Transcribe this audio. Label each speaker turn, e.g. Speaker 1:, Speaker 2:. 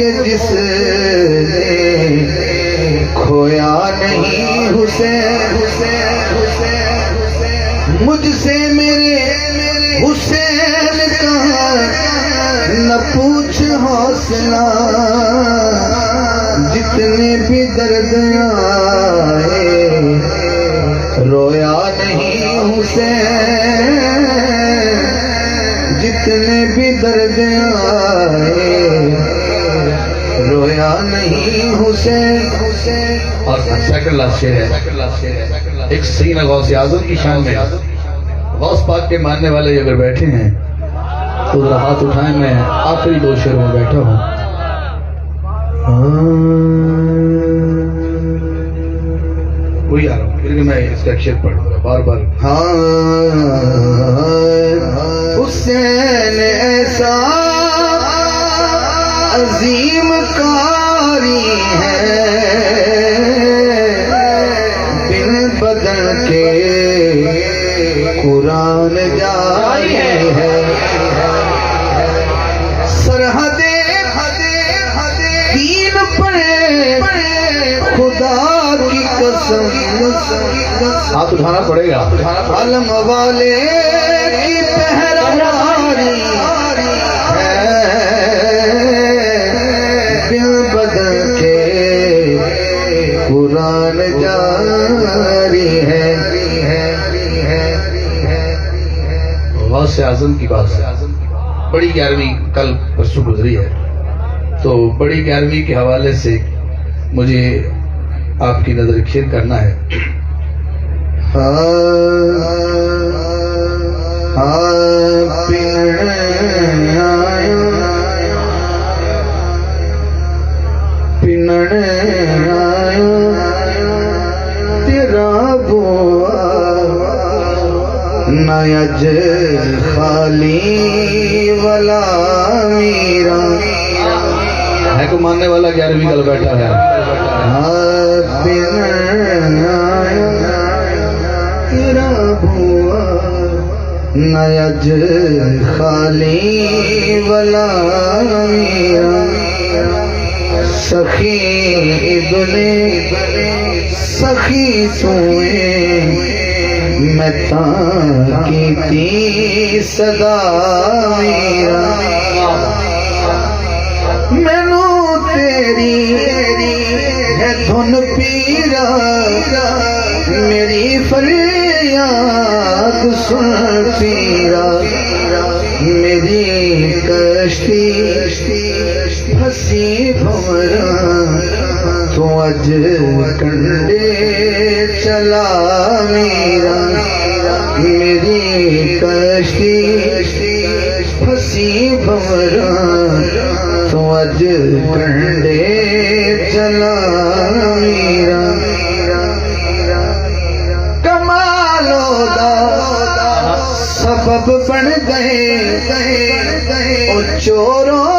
Speaker 1: کہ جس نے کھویا نہیں حسین مجھ سے میرے حسین کا نہ پوچھ حوصلہ جتنے بھی درد آئے رویا نہیں حسین جتنے بھی درد آئے رویا نہیں حسین
Speaker 2: اور سیکنڈ لاسٹ شعر ہے ایک سینہ غوث اعظم کی شان میں غوث پاک کے ماننے والے اگر بیٹھے ہیں تو ذرا ہاتھ اٹھائیں میں آخری دو شعروں میں بیٹھا ہوں وہی آ رہا ہوں پھر میں اس کا ایک شعر پڑھوں گا بار بار
Speaker 1: حسین ایسا عظیم کاری ہے بن بدل کے قرآن جاری ہے سرحد دین پر خدا کی قسم
Speaker 2: ہاتھ اٹھانا پڑے گا
Speaker 1: علم والے کی پہراداری ہے بن بدل کے قرآن جاری ہے
Speaker 2: غوث اعظم کی بات ہے بڑی 11ویں کل پرسوں گزری ہے تو بڑی 11ویں کے حوالے سے مجھے آپ کی نظر کھیر کرنا ہے
Speaker 1: پنڑ تیرا بوا نہ اج خالی ولا میرا
Speaker 2: ہے کو ماننے والا 11ویں کل بیٹھا ہے
Speaker 1: تیرا بوا نہ اج خالی ولا میرا سخی ابن سخی سوئے میں تاں کیتی صدا میرا مینو تیری ہے دھن پیرا میری فریاد سن پیرا میری کشتی پھسی بھمرا تو اج کنڈے چلا میرا میری کشتی پھسی بھمرا تو اج کنڈے چلا میرا کمالو دا سبب بن گئے اور چوروں